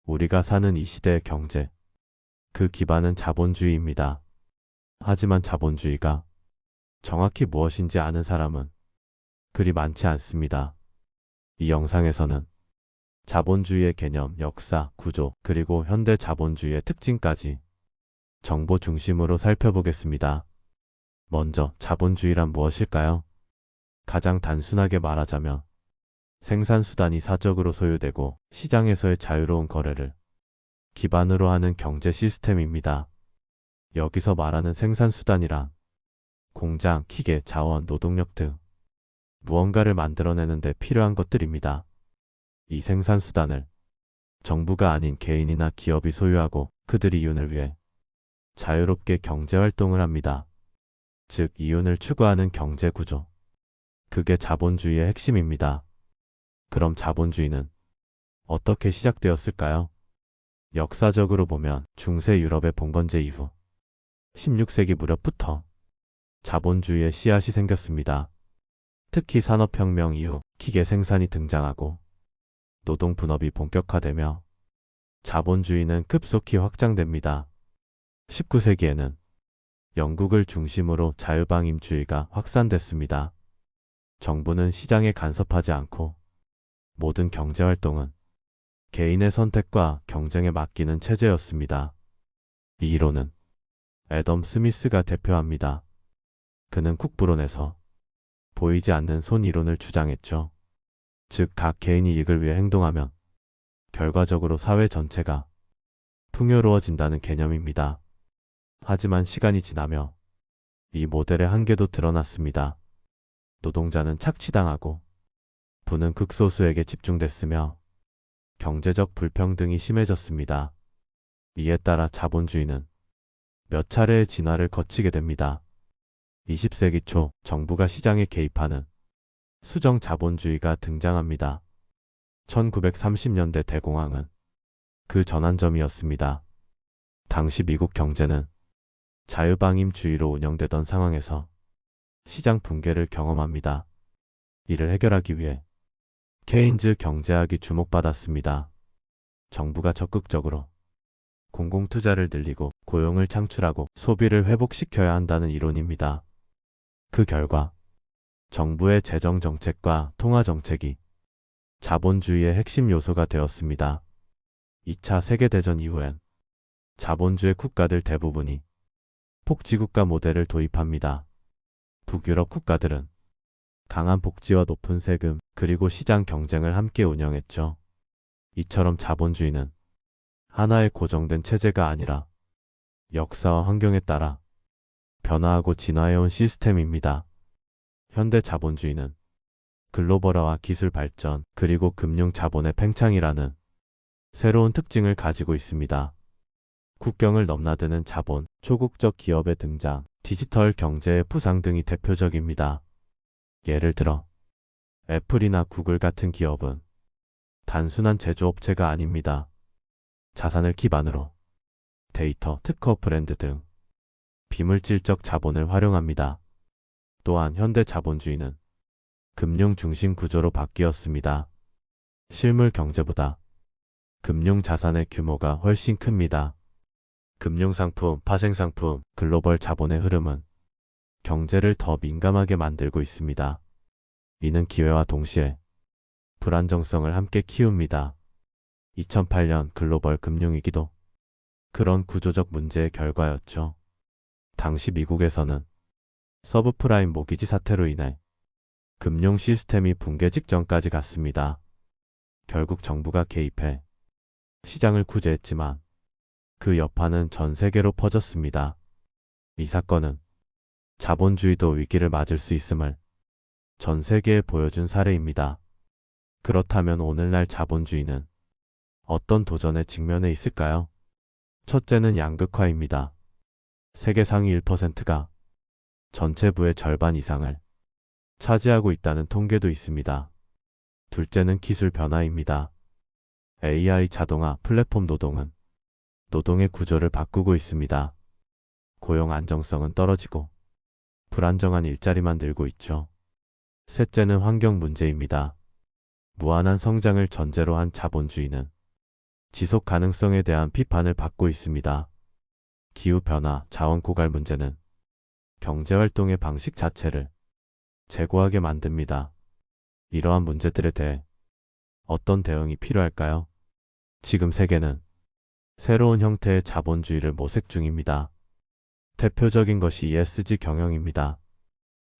우리가 사는 이 시대의 경제, 그 기반은 자본주의입니다. 하지만 자본주의가 정확히 무엇인지 아는 사람은 그리 많지 않습니다. 이 영상에서는 자본주의의 개념, 역사, 구조, 그리고 현대 자본주의의 특징까지 정보 중심으로 살펴보겠습니다. 먼저 자본주의란 무엇일까요? 가장 단순하게 말하자면 생산수단이 사적으로 소유되고 시장에서의 자유로운 거래를 기반으로 하는 경제 시스템입니다. 여기서 말하는 생산수단이란 공장, 기계, 자원, 노동력 등 무언가를 만들어내는 데 필요한 것들입니다. 이 생산수단을 정부가 아닌 개인이나 기업이 소유하고 그들이 이윤을 위해 자유롭게 경제활동을 합니다. 즉, 이윤을 추구하는 경제구조. 그게 자본주의의 핵심입니다. 그럼 자본주의는 어떻게 시작되었을까요? 역사적으로 보면 중세 유럽의 봉건제 이후 16세기 무렵부터 자본주의의 씨앗이 생겼습니다. 특히 산업혁명 이후 기계 생산이 등장하고 노동 분업이 본격화되며 자본주의는 급속히 확장됩니다. 19세기에는 영국을 중심으로 자유방임주의가 확산됐습니다. 정부는 시장에 간섭하지 않고 모든 경제활동은 개인의 선택과 경쟁에 맡기는 체제였습니다. 이 이론은 애덤 스미스가 대표합니다. 그는 국부론에서 보이지 않는 손 이론을 주장했죠. 즉, 각 개인이 이익을 위해 행동하면 결과적으로 사회 전체가 풍요로워진다는 개념입니다. 하지만 시간이 지나며 이 모델의 한계도 드러났습니다. 노동자는 착취당하고 부는 극소수에게 집중됐으며 경제적 불평등이 심해졌습니다. 이에 따라 자본주의는 몇 차례의 진화를 거치게 됩니다. 20세기 초 정부가 시장에 개입하는 수정 자본주의가 등장합니다. 1930년대 대공황은 그 전환점이었습니다. 당시 미국 경제는 자유방임주의로 운영되던 상황에서 시장 붕괴를 경험합니다. 이를 해결하기 위해 케인즈 경제학이 주목받았습니다. 정부가 적극적으로 공공투자를 늘리고 고용을 창출하고 소비를 회복시켜야 한다는 이론입니다. 그 결과 정부의 재정정책과 통화정책이 자본주의의 핵심 요소가 되었습니다. 2차 세계대전 이후엔 자본주의 국가들 대부분이 복지국가 모델을 도입합니다. 북유럽 국가들은 강한 복지와 높은 세금, 그리고 시장 경쟁을 함께 운영했죠. 이처럼 자본주의는 하나의 고정된 체제가 아니라 역사와 환경에 따라 변화하고 진화해온 시스템입니다. 현대 자본주의는 글로벌화와 기술 발전, 그리고 금융 자본의 팽창이라는 새로운 특징을 가지고 있습니다. 국경을 넘나드는 자본, 초국적 기업의 등장, 디지털 경제의 부상 등이 대표적입니다. 예를 들어 애플이나 구글 같은 기업은 단순한 제조업체가 아닙니다. 자산을 기반으로 데이터, 특허 브랜드 등 비물질적 자본을 활용합니다. 또한 현대 자본주의는 금융 중심 구조로 바뀌었습니다. 실물 경제보다 금융 자산의 규모가 훨씬 큽니다. 금융상품, 파생상품, 글로벌 자본의 흐름은 경제를 더 민감하게 만들고 있습니다. 이는 기회와 동시에 불안정성을 함께 키웁니다. 2008년 글로벌 금융위기도 그런 구조적 문제의 결과였죠. 당시 미국에서는 서브프라임 모기지 사태로 인해 금융 시스템이 붕괴 직전까지 갔습니다. 결국 정부가 개입해 시장을 구제했지만 그 여파는 전 세계로 퍼졌습니다. 이 사건은 자본주의도 위기를 맞을 수 있음을 전 세계에 보여준 사례입니다. 그렇다면 오늘날 자본주의는 어떤 도전에 직면해 있을까요? 첫째는 양극화입니다. 세계 상위 1%가 전체 부의 절반 이상을 차지하고 있다는 통계도 있습니다. 둘째는 기술 변화입니다. AI, 자동화, 플랫폼 노동은 노동의 구조를 바꾸고 있습니다. 고용 안정성은 떨어지고 불안정한 일자리만 늘고 있죠. 셋째는 환경 문제입니다. 무한한 성장을 전제로 한 자본주의는 지속 가능성에 대한 비판을 받고 있습니다. 기후변화, 자원 고갈 문제는 경제활동의 방식 자체를 재고하게 만듭니다. 이러한 문제들에 대해 어떤 대응이 필요할까요? 지금 세계는 새로운 형태의 자본주의를 모색 중입니다. 대표적인 것이 ESG 경영입니다.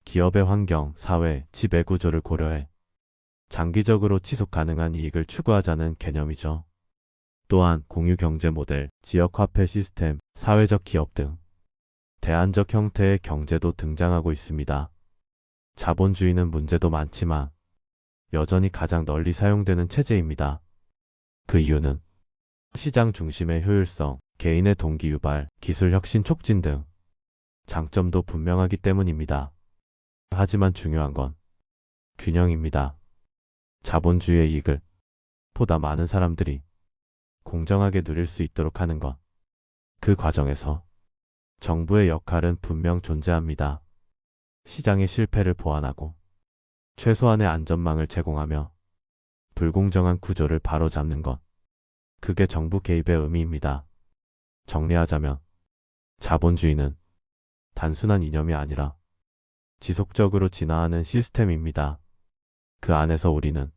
기업의 환경, 사회, 지배 구조를 고려해 장기적으로 지속 가능한 이익을 추구하자는 개념이죠. 또한 공유 경제 모델, 지역 화폐 시스템, 사회적 기업 등 대안적 형태의 경제도 등장하고 있습니다. 자본주의는 문제도 많지만 여전히 가장 널리 사용되는 체제입니다. 그 이유는 시장 중심의 효율성, 개인의 동기 유발, 기술 혁신 촉진 등 장점도 분명하기 때문입니다. 하지만 중요한 건 균형입니다. 자본주의의 이익을 보다 많은 사람들이 공정하게 누릴 수 있도록 하는 것. 그 과정에서 정부의 역할은 분명 존재합니다. 시장의 실패를 보완하고 최소한의 안전망을 제공하며 불공정한 구조를 바로잡는 것. 그게 정부 개입의 의미입니다. 정리하자면 자본주의는 단순한 이념이 아니라 지속적으로 진화하는 시스템입니다. 그 안에서 우리는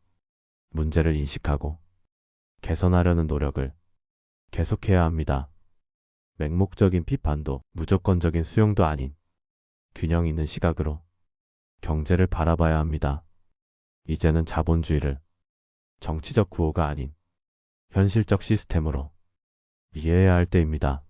문제를 인식하고 개선하려는 노력을 계속해야 합니다. 맹목적인 비판도 무조건적인 수용도 아닌 균형 있는 시각으로 경제를 바라봐야 합니다. 이제는 자본주의를 정치적 구호가 아닌 현실적 시스템으로 이해해야 할 때입니다.